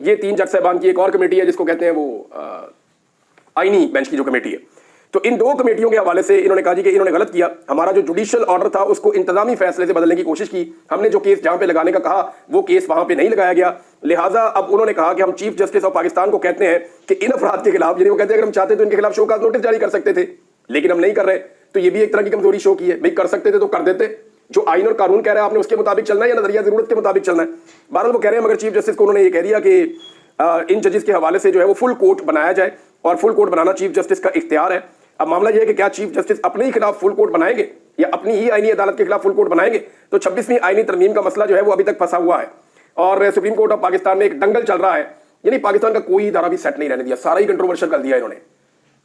یہ 3 جج صاحبان کی ایک اور کمیٹی ہے جس کو کہتے ہیں وہ آئینی بینچ کی جو کمیٹی ہے. تو ان 2 کمیٹیوں کے حوالے سے انہوں نے کہا جی کہ انہوں نے غلط کیا, ہمارا جو جوڈیشل آرڈر تھا اس کو انتظامی فیصلے سے بدلنے کی کوشش کی, ہم نے جو کیس جہاں پہ لگانے کا کہا وہ کیس وہاں پہ نہیں لگایا گیا, لہٰذا اب انہوں نے کہا کہ ہم چیف جسٹس آف پاکستان کو کہتے ہیں کہ ان افراد کے خلاف, یعنی وہ کہتے ہیں اگر ہم چاہتے تو ان کے خلاف شو کاز نوٹس جاری کر سکتے تھے لیکن ہم نہیں کر رہے, تو یہ بھی ایک طرح کی کمزوری شو کی ہے. بھائی کر سکتے تھے تو کر دیتے, جو آئین اور قانون کہہ رہا ہے آپ نے اس کے مطابق چلنا ہے یا نظریہ ضرورت کے مطابق چلنا ہے. بہرحال وہ کہہ رہے ہیں مگر چیف جسٹس کو انہوں نے یہ کہہ دیا کہ ان ججز کے حوالے سے جو ہے وہ فل کورٹ بنایا جائے, اور فل کورٹ بنانا چیف جسٹس کا اختیار ہے. اب معاملہ یہ ہے کہ کیا چیف جسٹس اپنے ہی خلاف فل کورٹ بنائیں گے یا اپنی ہی آئینی عدالت کے خلاف فل کورٹ بنائیں گے. تو 26ویں آئینی ترمیم کا مسئلہ جو ہے وہ ابھی تک پھنسا ہوا ہے, اور سپریم کورٹ آف پاکستان میں ایک دنگل چل رہا ہے. یعنی پاکستان کا کوئی ادارہ بھی سیٹ نہیں رہنے دیا, سارا ہی کنٹروورشل کر دیا انہوں نے.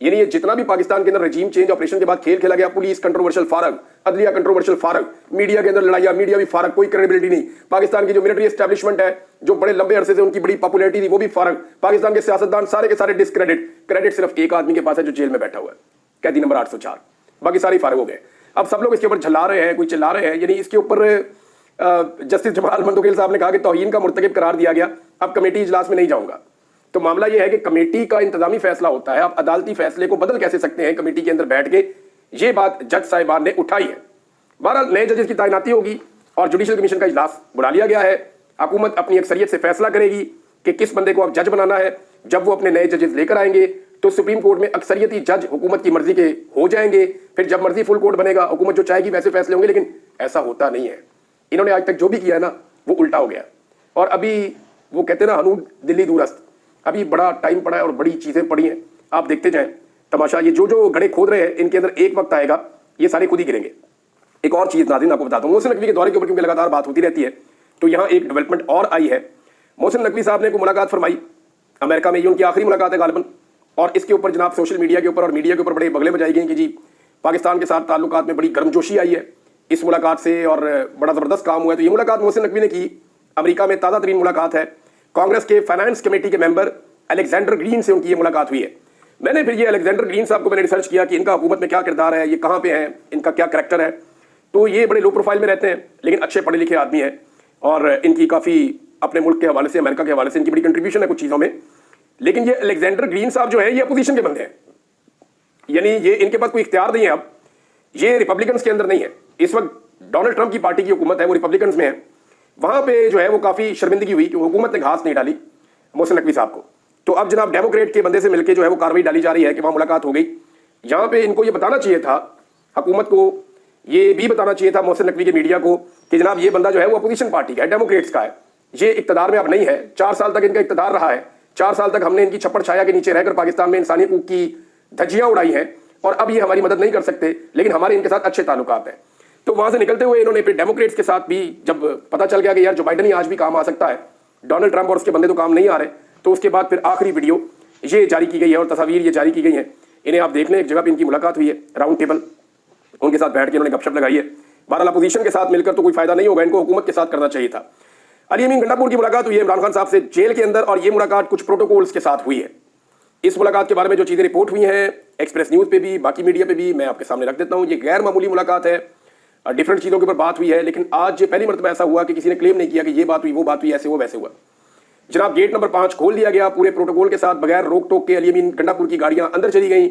یعنی یہ جتنا بھی پاکستان کے اندر رجیم چینج آپریشن کے بعد کھیل کھیلا گیا, پولیس کنٹروورشل فارغ, عدلیہ کنٹروورشل فارغ, میڈیا کے اندر لڑائیاں, میڈیا بھی فارغ, کوئی کریڈیبلٹی نہیں. پاکستان کی جو ملٹری اسٹیبلشمنٹ ہے جو بڑے لمبے عرصے سے ان کی بڑی پاپولیرٹی تھی وہ بھی فارغ. پاکستان کے سیاستدان سارے کے سارے ڈسکریڈٹ, کریڈٹ صرف ایک آدمی کے پاس ہے جو جیل میں بیٹھا ہوا ہے, قیدی نمبر 804, باقی سارے فارغ ہو گئے. اب سب لوگ اس کے اوپر جھلا رہے ہیں, کوئی چلا رہے ہیں. یعنی اس کے اوپر جسٹس جمال مندوکیل صاحب نے کہا کہ توہین کا مرتکب قرار دیا گیا, اب کمیٹی اجلاس میں نہیں جاؤں گا. تو معاملہ یہ ہے کہ کمیٹی کا انتظامی فیصلہ ہوتا ہے, آپ عدالتی فیصلے کو بدل کیسے سکتے ہیں کمیٹی کے اندر بیٹھ کے, یہ بات جج صاحبان نے اٹھائی ہے. بہرحال نئے ججز کی تعیناتی ہوگی اور جوڈیشل کمیشن کا اجلاس بلا لیا گیا ہے. حکومت اپنی اکثریت سے فیصلہ کرے گی کہ کس بندے کو اب جج بنانا ہے. جب وہ اپنے نئے ججز لے کر آئیں گے تو سپریم کورٹ میں اکثریتی جج حکومت کی مرضی کے ہو جائیں گے, پھر جب مرضی فل کورٹ بنے گا, حکومت جو چاہے گی ویسے فیصلے ہوں گے. لیکن ایسا ہوتا نہیں ہے. انہوں نے آج تک جو بھی کیا ہے نا وہ الٹا ہو گیا, اور ابھی وہ کہتے ہیں نا ہنود دلی دورست, ابھی بڑا ٹائم پڑا ہے اور بڑی چیزیں پڑی ہیں. آپ دیکھتے جائیں تماشا, یہ جو گڑھے کھود رہے ہیں ان کے اندر ایک وقت آئے گا یہ سارے خود ہی گریں گے. ایک اور چیز ناظرین آپ کو بتاتا ہوں, محسن نقوی کے دورے کے اوپر کیونکہ لگاتار بات ہوتی رہتی ہے تو یہاں ایک ڈیولپمنٹ اور آئی ہے. محسن نقوی صاحب نے کوئی ملاقات فرمائی امریکہ میں, یہ ان کی آخری ملاقات ہے غالباً, اور اس کے اوپر جناب سوشل میڈیا کے اوپر اور میڈیا کے اوپر بڑے بغلے بجائی گئیں کہ جی پاکستان کے ساتھ تعلقات میں بڑی گرمجوشی آئی ہے اس ملاقات سے اور بڑا زبردست کام ہوا ہے. تو یہ ملاقات محسن نقوی نے کی, امریکہ میں تازہ ترین ملاقات ہے. کانگریس کے فائنانس کمیٹی کے ممبر الیگزینڈر گرین سے ان کی یہ ملاقات ہوئی ہے. میں نے پھر یہ الیگزینڈر گرین صاحب کو میں نے ریسرچ کیا کہ ان کا حکومت میں کیا کردار ہے, یہ کہاں پہ ہیں, ان کا کیا کریکٹر ہے. تو یہ بڑے لو پروفائل میں رہتے ہیں لیکن اچھے پڑھے لکھے آدمی ہیں, اور ان کی کافی اپنے ملک کے حوالے سے, امریکہ کے حوالے سے ان کی بڑی کنٹریبیوشن ہے کچھ چیزوں میں. لیکن یہ الیگزینڈر گرین صاحب جو ہے یہ اپوزیشن کے بندے ہیں, یعنی یہ ان کے پاس کوئی اختیار نہیں ہے. اب یہ ریپبلکنس کے اندر نہیں ہے. اس وقت ڈونلڈ ٹرمپ کی پارٹی کی حکومت ہے, وہ ریپبلکنس میں ہے. وہاں پہ جو ہے وہ کافی شرمندگی ہوئی کہ حکومت نے گھاس نہیں ڈالی محسن نقوی صاحب کو. تو اب جناب ڈیموکریٹ کے بندے سے مل کے جو ہے وہ کاروائی ڈالی جا رہی ہے کہ وہاں ملاقات ہو گئی. یہاں پہ ان کو یہ بتانا چاہیے تھا, حکومت کو یہ بھی بتانا چاہیے تھا محسن نقوی کے میڈیا کو کہ جناب یہ بندہ جو ہے وہ اپوزیشن پارٹی کا ہے, ڈیموکریٹس کا ہے, یہ اقتدار میں اب نہیں ہے. 4 سال تک ان کا اقتدار رہا ہے, 4 سال تک ہم نے ان کی چھپڑ چھایا کے نیچے رہ کر پاکستان میں انسانی حقوق کی دھجیاں اڑائی ہیں, اور اب یہ ہماری مدد نہیں کر سکتے, لیکن ہمارے ان کے ساتھ اچھے تعلقات ہیں. تو وہاں سے نکلتے ہوئے انہوں نے پھر ڈیموکریٹس کے ساتھ بھی جب پتہ چل گیا کہ یار جو بائیڈن ہی آج بھی کام آ سکتا ہے, ڈونلڈ ٹرمپ اور اس کے بندے تو کام نہیں آ رہے, تو اس کے بعد پھر آخری ویڈیو یہ جاری کی گئی ہے اور تصاویر یہ جاری کی گئی ہیں. انہیں آپ دیکھ لیں, ایک جگہ پہ ان کی ملاقات ہوئی ہے, راؤنڈ ٹیبل, ان کے ساتھ بیٹھ کے انہوں نے گپ شپ لگائی ہے. بہرحال اپوزیشن کے ساتھ مل کر تو کوئی فائدہ نہیں ہوگا, ان کو حکومت کے ساتھ کرنا چاہیے تھا. علی امین گنڈا پور کی ملاقات ہوئی ہے عمران خان صاحب سے جیل کے اندر, اور یہ ملاقات کچھ پروٹوکولز کے ساتھ ہوئی ہے. اس ملاقات کے بارے میں جو چیزیں رپورٹ ہوئی ہیں ایکسپریس نیوز پہ بھی, باقی میڈیا پہ بھی, میں آپ کے سامنے رکھ دیتا ہوں. یہ غیر معمولی ملاقات ہے, ڈفرنٹ چیزوں کے اوپر بات ہوئی ہے, لیکن آج پہلی مرتبہ ایسا ہوا کہ کسی نے کلیم نہیں کیا کہ یہ بات ہوئی, وہ بات ہوئی, ایسے ہوا ویسے ہوا. جناب گیٹ نمبر 5 کھول دیا گیا پورے پروٹوکول کے ساتھ, بغیر روک ٹوک کے علی امین گنڈا پور کی گاڑیاں اندر چلی گئیں,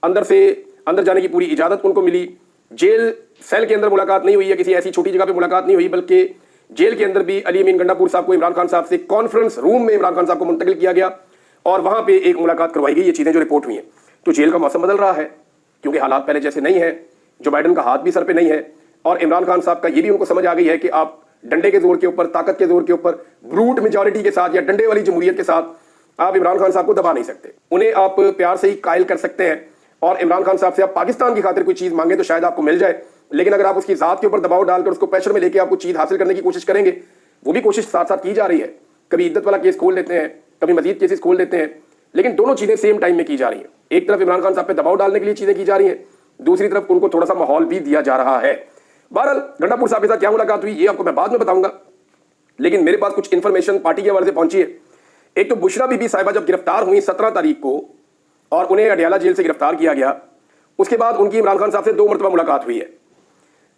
اندر جانے کی پوری اجازت ان کو ملی. جیل سیل کے اندر ملاقات نہیں ہوئی ہے, کسی ایسی چھوٹی جگہ پہ ملاقات نہیں ہوئی, بلکہ جیل کے اندر بھی علی امین گنڈا پور صاحب کو عمران خان صاحب سے کانفرنس روم میں عمران خان صاحب کو منتقل کیا گیا اور وہاں پہ ایک ملاقات کروائی گئی. یہ چیزیں جو رپورٹ ہوئی ہیں, تو جیل کا موسم بدل رہا ہے کیونکہ حالات پہلے جیسے نہیں ہیں, جو بائیڈن کا ہاتھ بھی سر پہ نہیں ہے, اور عمران خان صاحب کا یہ بھی ان کو سمجھ آ گئی ہے کہ آپ ڈنڈے کے زور کے اوپر, طاقت کے زور کے اوپر, بروٹ میجورٹی کے ساتھ یا ڈنڈے والی جمہوریت کے ساتھ آپ عمران خان صاحب کو دبا نہیں سکتے. انہیں آپ پیار سے ہی قائل کر سکتے ہیں, اور عمران خان صاحب سے آپ پاکستان کی خاطر کوئی چیز مانگیں تو شاید آپ کو مل جائے, لیکن اگر آپ اس کی ذات کے اوپر دباؤ ڈال کر اس کو پریشر میں لے کے آپ کو چیز حاصل کرنے کی کوشش کریں گے, وہ بھی کوشش ساتھ ساتھ کی جا رہی ہے. کبھی عدت والا کیس کھول لیتے ہیں, کبھی مزید کیسز کھول لیتے ہیں, لیکن دونوں چیزیں سیم ٹائم میں کی جا رہی ہیں. ایک طرف عمران خان صاحب پہ دباؤ ڈالنے کے لیے چیزیں کی جا رہی ہیں, دوسری طرف ان کو تھوڑا سا ماحول بھی دیا جا رہا ہے. بہرحال گنڈا پور صاحب کے ساتھ کیا ملاقات ہوئی یہ آپ کو میں بعد میں بتاؤں گا, لیکن میرے پاس کچھ انفارمیشن پارٹی کے حوالے سے پہنچی ہے. ایک تو بشرا بی بی صاحبہ جب گرفتار ہوئی 17 تاریخ کو اور انہیں اڈیالہ جیل سے گرفتار کیا گیا, اس کے بعد ان کی عمران خان صاحب سے 2 مرتبہ ملاقات ہوئی ہے.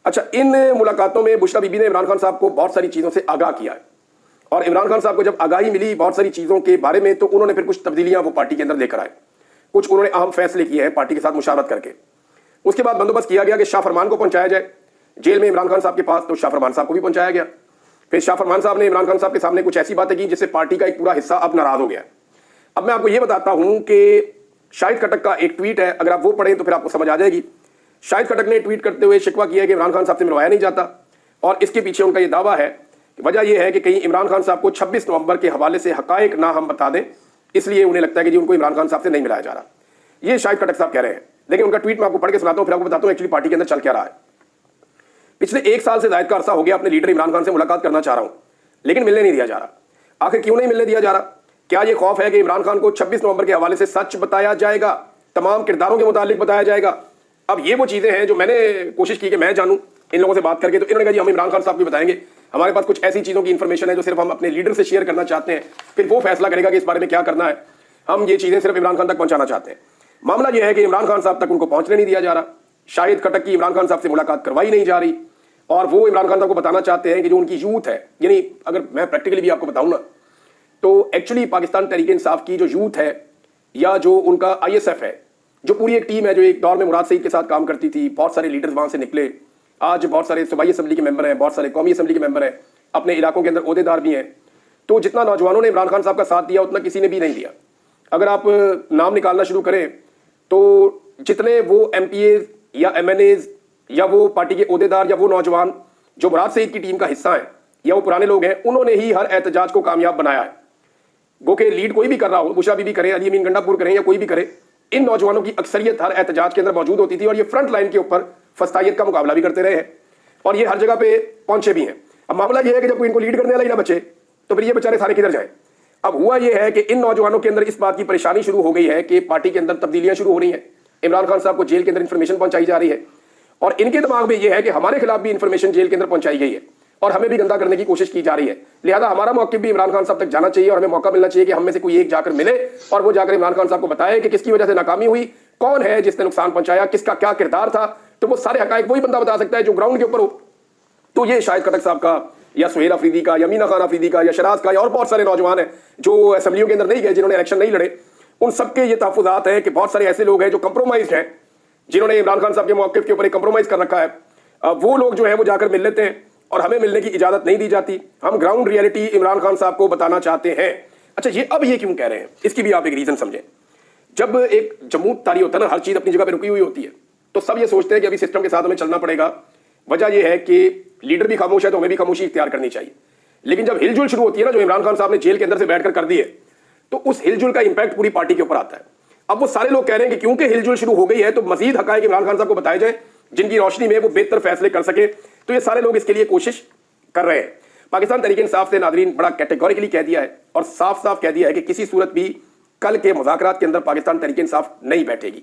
اچھا, ان ملاقاتوں میں بشرا بی بی نے عمران خان صاحب کو بہت ساری چیزوں سے آگاہ کیا ہے, اور عمران خان صاحب کو جب آگاہی ملی بہت ساری چیزوں کے بارے میں تو انہوں نے پھر کچھ تبدیلیاں وہ پارٹی کے اندر لے کر آئے، کچھ انہوں نے اہم فیصلے کیے ہیں پارٹی کے ساتھ مشاورت کر کے۔ اس کے بعد بندوبست کیا گیا کہ شاہ فرمان کو پہنچایا جائے جیل میں عمران خان صاحب کے پاس، تو شاہ فرمان صاحب کو بھی پہنچایا گیا۔ پھر شاہ فرمان صاحب نے عمران خان صاحب کے سامنے کچھ ایسی باتیں کی جس سے پارٹی کا ایک پورا حصہ اب ناراض ہو گیا۔ اب میں آپ کو یہ بتاتا ہوں کہ شاہد خٹک کا ایک ٹویٹ ہے، اگر آپ وہ پڑھیں تو پھر آپ کو سمجھ آ جائے گی۔ شاہد خٹک نے ٹویٹ کرتے ہوئے شکوہ کیا ہے کہ عمران خان صاحب سے ملوایا نہیں جاتا، اور اس کے پیچھے ان کا یہ دعویٰ ہے کہ وجہ یہ ہے کہ کہیں عمران خان صاحب کو 26 نومبر کے حوالے سے حقائق نہ ہم بتا دیں، اس لیے انہیں لگتا ہے کہ جی ان کو عمران خان صاحب سے نہیں ملایا جا رہا۔ یہ شاہد خٹک صاحب کہہ رہے ہیں، لیکن ان کا ٹویٹ میں آپ کو پڑھ کے سناتا ہوں، پھر آپ کو بتاتا ہوں ایکچولی پارٹی کے اندر چل کیا رہا ہے۔ پچھلے 1 سال سے زائد کا عرصہ ہو گیا اپنے لیڈر عمران خان سے ملاقات کرنا چاہ رہا ہوں، لیکن ملنے نہیں دیا جا رہا۔ آخر کیوں نہیں ملنے دیا جا رہا؟ کیا یہ خوف ہے کہ عمران خان کو 26 نومبر کے حوالے سے سچ بتایا جائے گا، تمام کرداروں کے متعلق بتایا جائے گا؟ اب یہ وہ چیزیں ہیں جو میں نے کوشش کی کہ میں جانوں ان لوگوں سے بات کر کے، تو انہوں نے کہا جی ہم عمران خان صاحب کو بتائیں گے، ہمارے پاس کچھ ایسی چیزوں کی انفارمیشن ہے جو صرف ہم اپنے لیڈر سے شیئر کرنا چاہتے ہیں، پھر وہ فیصلہ کرے گا کہ اس بارے میں کیا کرنا ہے، ہم یہ چیزیں صرف عمران خان تک پہنچانا چاہتے ہیں۔ معاملہ یہ ہے کہ عمران خان صاحب تک ان کو پہنچنے نہیں دیا جا رہا، شاہد خٹک کی عمران خان صاحب سے ملاقات کروائی نہیں جا رہی، اور وہ عمران خان صاحب کو بتانا چاہتے ہیں کہ جو ان کی یوتھ ہے، یعنی اگر میں پریکٹیکلی بھی آپ کو بتاؤں نا تو ایکچولی پاکستان تحریک انصاف کی جو یوتھ ہے یا جو ان کا ISF ہے، جو پوری ایک ٹیم ہے جو ایک دور میں مراد سعید کے ساتھ کام کرتی تھی، بہت سارے لیڈرز وہاں سے نکلے، آج بہت سارے صوبائی اسمبلی کے ممبر ہیں، بہت سارے قومی اسمبلی کے ممبر ہیں، اپنے علاقوں کے اندر عہدیدار بھی ہیں، تو جتنا نوجوانوں نے عمران خان صاحب کا ساتھ دیا اتنا کسی نے بھی نہیں دیا۔ اگر آپ نام نکالنا شروع کریں تو جتنے وہ MPAs یا MLAs یا وہ پارٹی کے عہدیدار یا وہ نوجوان جو مراد سعید کی ٹیم کا حصہ ہیں یا وہ پرانے لوگ ہیں، انہوں نے ہی ہر احتجاج کو کامیاب بنایا ہے۔ گو کہ لیڈ کوئی بھی کر رہا ہو، بشرا بی بی کریں، علی امین گنڈا پور کریں یا کوئی بھی کرے، ان نوجوانوں کی اکثریت ہر احتجاج کے اندر موجود ہوتی تھی، اور یہ فرنٹ لائن کے اوپر فسطائیت کا مقابلہ بھی کرتے رہے ہیں، اور یہ ہر جگہ پہ پہنچے بھی ہیں۔ اب معاملہ یہ ہے کہ جب کوئی ان کو لیڈ کرنے والا ہی نہ بچے تو پھر یہ بیچارے سارے کدھر جائیں؟ اب ہوا یہ ہے کہ ان نوجوانوں کے اندر اس بات کی پریشانی شروع ہو گئی ہے کہ پارٹی کے اندر تبدیلیاں شروع ہو رہی ہیں، عمران خان صاحب کو جیل کے اندر انفارمیشن پہنچائی جا رہی ہے، اور ان کے دماغ میں یہ ہے کہ ہمارے خلاف بھی انفارمیشن جیل کے اندر پہنچائی گئی ہے اور ہمیں بھی گندا کرنے کی کوشش کی جا رہی ہے، لہذا ہمارا موقف بھی عمران خان صاحب تک جانا چاہیے، اور ہمیں موقع ملنا چاہیے کہ ہم میں سے کوئی ایک جا کر ملے اور وہ جا کر عمران خان صاحب کو بتائے کہ کس کی وجہ سے ناکامی ہوئی، کون ہے جس نے نقصان پہنچایا، کس کا کیا کردار تھا، تو وہ سارے حقائق وہی بندہ بتا سکتا ہے جو گراؤنڈ کے اوپر ہو۔ تو یہ شاہد خٹک صاحب کا یا سہیل افریدی کا یا مینا خان افریدی کا یا شراز کا یا اور بہت سارے نوجوان ہیں جو اسمبلیوں کے اندر نہیں گئے، جنہوں نے الیکشن نہیں لڑے، ان سب کے یہ تحفظات ہیں کہ بہت سارے ایسے لوگ ہیں جو کمپرومائزڈ ہیں، جنہوں نے عمران خان صاحب کے موقف کے اوپر ایک کمپرومائز کر رکھا ہے، وہ لوگ جو ہیں وہ جا کر مل لیتے ہیں اور ہمیں ملنے کی اجازت نہیں دی جاتی۔ ہم گراؤنڈ ریئلٹی عمران خان صاحب کو بتانا چاہتے ہیں۔ اچھا یہ کیوں کہہ رہے ہیں، اس کی بھی آپ ایک ریزن سمجھیں۔ جب ایک جمود طاری ہوتا ہے نا، ہر چیز اپنی جگہ پہ رکی ہوئی ہوتی ہے، تو سب یہ سوچتے ہیں کہ ابھی سسٹم کے ساتھ ہمیں چلنا پڑے گا۔ وجہ یہ ہے کہ لیڈر بھی خاموش ہے تو ہمیں بھی خاموشی اختیار کرنی چاہیے، لیکن جب ہل جل شروع ہوتی ہے نا، جو عمران خان صاحب نے جیل کے اندر سے بیٹھ کر دی ہے، تو اس ہل جل کا امپیکٹ پوری پارٹی کے اوپر آتا ہے۔ اب وہ سارے لوگ کہہ رہے ہیں کہ کیونکہ ہل جل شروع ہو گئی ہے تو مزید حقائق عمران خان صاحب کو بتائے جائیں جن کی روشنی میں وہ بہتر فیصلے کر سکے، تو یہ سارے لوگ اس کے لیے کوشش کر رہے ہیں۔ پاکستان تحریک انصاف سے ناظرین بڑا کیٹیگوریکلی کہہ دیا ہے اور صاف صاف کہہ دیا ہے کہ کسی صورت بھی کل کے مذاکرات کے اندر پاکستان تحریک انصاف نہیں بیٹھے گی۔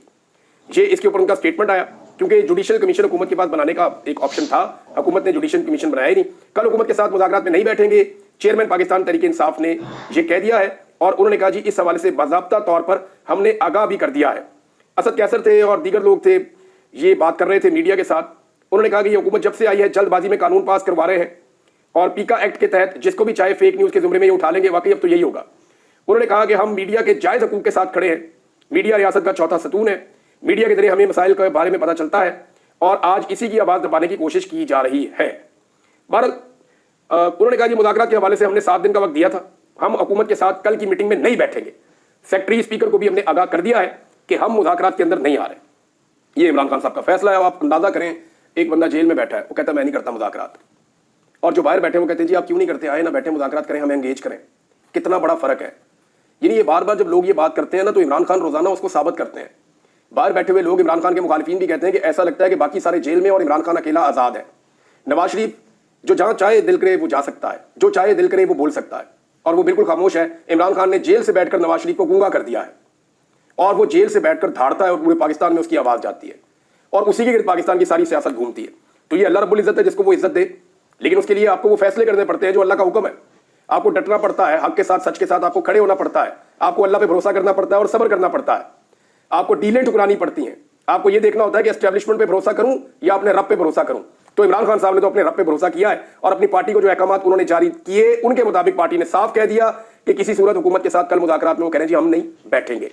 یہ اس کے اوپر ان کا سٹیٹمنٹ آیا، کیونکہ جوڈیشل کمیشن حکومت کے پاس بنانے کا ایک آپشن تھا، حکومت نے جوڈیشل کمیشن بنایا ہی نہیں۔ کل حکومت کے ساتھ مذاکرات میں نہیں بیٹھیں گے، چیئرمین پاکستان تحریک انصاف نے یہ کہہ دیا ہے، اور انہوں نے کہا جی اس حوالے سے باضابطہ طور پر ہم نے آگاہ بھی کر دیا ہے۔ اسد کیسر تھے اور دیگر لوگ تھے، یہ بات کر رہے تھے میڈیا کے ساتھ، انہوں نے کہا کہ یہ حکومت جب سے آئی ہے جلد بازی میں قانون پاس کروا رہے ہیں، اور پیکا ایکٹ کے تحت جس کو بھی چاہے فیک نیوز کے زمرے میں یہ اٹھا لیں گے، واقعی اب تو یہی ہوگا۔ انہوں نے کہا کہ ہم میڈیا کے جائز حقوق کے ساتھ کھڑے ہیں، میڈیا ریاست کا چوتھا ستون ہے، میڈیا کے ذریعے ہمیں مسائل کے بارے میں پتہ چلتا ہے، اور آج اسی کی آواز دبانے کی کوشش کی جا رہی ہے۔ بہرحال انہوں نے کہا کہ مذاکرات کے حوالے سے ہم نے 7 دن کا وقت دیا تھا، ہم حکومت کے ساتھ کل کی میٹنگ میں نہیں بیٹھیں گے، سیکرٹری اسپیکر کو بھی ہم نے آگاہ کر دیا ہے کہ ہم مذاکرات کے اندر نہیں آ رہے۔ یہ عمران خان صاحب کا فیصلہ ہے۔ آپ اندازہ کریں، ایک بندہ جیل میں بیٹھا ہے، وہ کہتا ہے میں نہیں کرتا مذاکرات، اور جو باہر بیٹھے وہ کہتے ہیں جی آپ کیوں نہیں کرتے، آئے نہ بیٹھے مذاکرات کریں، ہمیں انگیج کریں۔ کتنا بڑا فرق ہے۔ یعنی یہ بار بار جب لوگ یہ بات کرتے ہیں نا، تو عمران خان روزانہ اس کو ثابت کرتے ہیں۔ باہر بیٹھے ہوئے لوگ عمران خان کے مخالفین بھی کہتے ہیں کہ ایسا لگتا ہے کہ باقی سارے جیل میں اور عمران خان اکیلا آزاد ہے۔ نواز شریف جو جہاں چاہے دل کرے وہ جا سکتا ہے، جو چاہے دل کرے وہ بول سکتا ہے، اور وہ بالکل خاموش ہے۔ عمران خان نے جیل سے بیٹھ کر نواز شریف کو گونگا کر دیا ہے، اور وہ جیل سے بیٹھ کر دھاڑتا ہے اور پورے پاکستان میں اس کی آواز جاتی ہے، اور اسی کے گرد پاکستان کی ساری سیاست گھومتی ہے۔ تو یہ اللہ رب العزت ہے جس کو وہ عزت دے، لیکن اس کے لیے آپ کو وہ فیصلے کرنے پڑتے ہیں جو اللہ کا حکم ہے۔ آپ کو ڈٹنا پڑتا ہے، حق کے ساتھ سچ کے ساتھ آپ کو کھڑے ہونا پڑتا ہے، آپ کو اللہ پہ بھروسہ کرنا پڑتا ہے اور صبر کرنا پڑتا ہے، آپ کو ڈیلیں ٹھکرانی پڑتی ہیں، آپ کو یہ دیکھنا ہوتا ہے کہ اسٹیبلشمنٹ پہ بھروسہ کروں یا اپنے رب پہ بھروسہ کروں۔ تو عمران خان صاحب نے تو اپنے رب پہ بھروسہ کیا ہے اور اپنی پارٹی کو جو احکامات انہوں نے جاری کیے ان کے مطابق پارٹی نے صاف کہہ دیا کہ کسی صورت حکومت کے ساتھ کل مذاکرات میں وہ کہہ رہے ہیں جی ہم نہیں بیٹھیں گے۔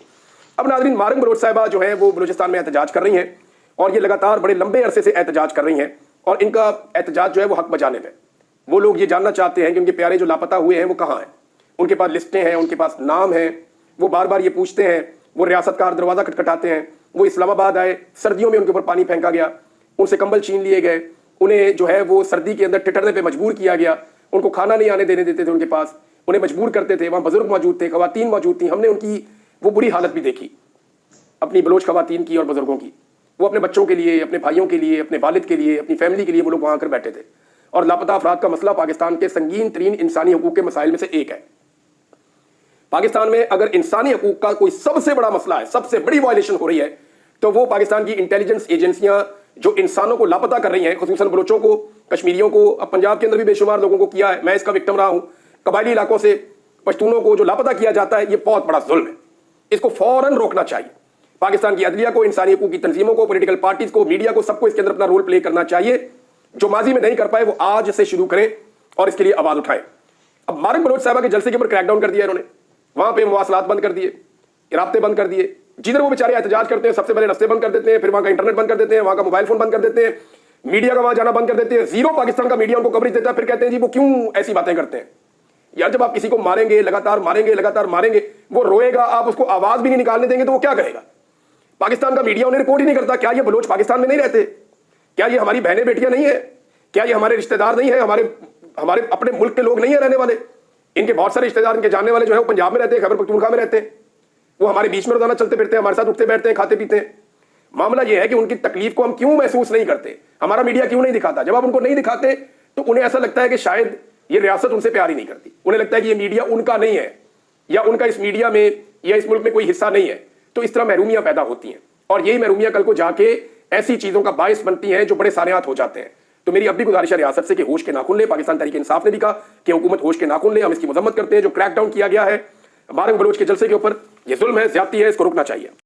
اب ناظرین، مارنگ بلوچ صاحبہ جو ہیں وہ بلوچستان میں احتجاج کر رہی ہیں اور یہ لگاتار بڑے لمبے عرصے سے احتجاج کر رہی ہیں اور ان کا احتجاج جو ہے وہ حق بجانے پہ، وہ لوگ یہ جاننا چاہتے ہیں کہ ان کے پیارے جو لاپتہ ہوئے ہیں وہ کہاں ہیں، ان کے پاس لسٹیں ہیں، ان کے پاس نام ہیں، وہ بار بار یہ پوچھتے ہیں، وہ ریاست کا ہر دروازہ کھٹکھٹاتے ہیں، وہ اسلام آباد آئے، سردیوں میں ان کے اوپر پانی پھینکا گیا، ان سے کمبل چھین لیے گئے، انہیں جو ہے وہ سردی کے اندر ٹٹرنے پہ مجبور کیا گیا، ان کو کھانا نہیں آنے دینے دیتے تھے ان کے پاس، انہیں مجبور کرتے تھے، وہاں بزرگ موجود تھے، خواتین موجود تھیں، ہم نے ان کی وہ بری حالت بھی دیکھی اپنی بلوچ خواتین کی اور بزرگوں کی، وہ اپنے بچوں کے لیے، اپنے بھائیوں کے لیے، اپنے والد کے لیے، اپنی فیملی کے لیے وہ لوگ وہاں آ کر بیٹھے تھے۔ اور لاپتہ افراد کا مسئلہ پاکستان کے سنگین ترین انسانی حقوق کے مسائل میں سے ایک ہے۔ پاکستان میں اگر انسانی حقوق کا کوئی سب سے بڑا مسئلہ ہے، سب سے بڑی وائلیشن ہو رہی ہے، تو وہ پاکستان کی انٹیلیجنس ایجنسیاں جو انسانوں کو لاپتہ کر رہی ہیں، خصوصاً بلوچوں کو، کشمیریوں کو، اب پنجاب کے اندر بھی بے شمار لوگوں کو کیا ہے، میں اس کا وکٹم رہا ہوں، قبائلی علاقوں سے پشتونوں کو جو لاپتہ کیا جاتا ہے، یہ بہت بڑا ظلم ہے، اس کو فوراً روکنا چاہیے۔ پاکستان کی عدلیہ کو، انسانی حقوق کی تنظیموں کو، پولیٹیکل پارٹیز کو، میڈیا کو، سب کو اس کے اندر اپنا رول پلے کرنا چاہیے۔ جو ماضی میں نہیں کر پائے وہ آج سے شروع کریں اور اس کے لیے آواز اٹھائیں۔ اب مارنگ بلوچ صاحبہ کے جلسے کے اوپر کریک ڈاؤن کر دیا انہوں نے، وہاں پہ مواصلات بند کر دیے، رابطے بند کر دیے، جدھر وہ بیچارے احتجاج کرتے ہیں سب سے پہلے راستے بند کر دیتے ہیں، پھر وہاں کا انٹرنیٹ بند کر دیتے ہیں، وہاں کا موبائل فون بند کر دیتے ہیں، میڈیا کا وہاں جانا بند کر دیتے ہیں، زیرو پاکستان کا میڈیا ان کو کوریج دیتا ہے، پھر کہتے ہیں جی وہ کیوں ایسی باتیں کرتے ہیں۔ یار جب آپ کسی کو ماریں گے، لگاتار ماریں گے، لگاتار ماریں گے، وہ روئے گا، آپ اس کو آواز بھی نہیں نکالنے دیں گے تو وہ کیا کہے گا؟ پاکستان کا میڈیا انہیں رپورٹ ہی نہیں کرتا۔ کیا یہ بلوچ پاکستان میں نہیں رہتے؟ کیا یہ ہماری بہنیں بیٹیاں نہیں ہیں؟ کیا یہ ہمارے رشتہ دار نہیں ہیں؟ ہمارے اپنے ملک کے لوگ نہیں ہیں رہنے والے؟ ان کے بہت سارے رشتہ دار، ان کے جاننے والے جو ہیں وہ پنجاب میں رہتے ہیں، خیبر پختونخوا میں رہتے ہیں، وہ ہمارے بیچ میں روزانہ چلتے پھرتے ہیں، ہمارے ساتھ اٹھتے بیٹھتے ہیں، کھاتے پیتے ہیں۔ معاملہ یہ ہے کہ ان کی تکلیف کو ہم کیوں محسوس نہیں کرتے، ہمارا میڈیا کیوں نہیں دکھاتا؟ جب آپ ان کو نہیں دکھاتے تو انہیں ایسا لگتا ہے کہ شاید یہ ریاست ان سے پیار ہی نہیں کرتی، انہیں لگتا ہے کہ یہ میڈیا ان کا نہیں ہے یا ان کا اس میڈیا میں یا اس ملک میں کوئی حصہ نہیں ہے، تو اس طرح محرومیاں پیدا ہوتی ہیں اور یہی محرومیاں کل کو جا کے ایسی چیزوں کا باعث بنتی ہیں جو بڑے سانحات ہو جاتے ہیں۔ تو میری اب بھی گزارش ہے ریاست سے کہ ہوش کے ناخن لے۔ پاکستان تحریک انصاف نے بھی کہا کہ حکومت ہوش کے ناخن لے، ہم اس کی مذمت کرتے ہیں جو کریک ڈاؤن کیا گیا ہے مارنگ بلوچ کے جلسے کے اوپر، یہ ظلم ہے، زیادتی ہے، اس کو رکنا چاہیے۔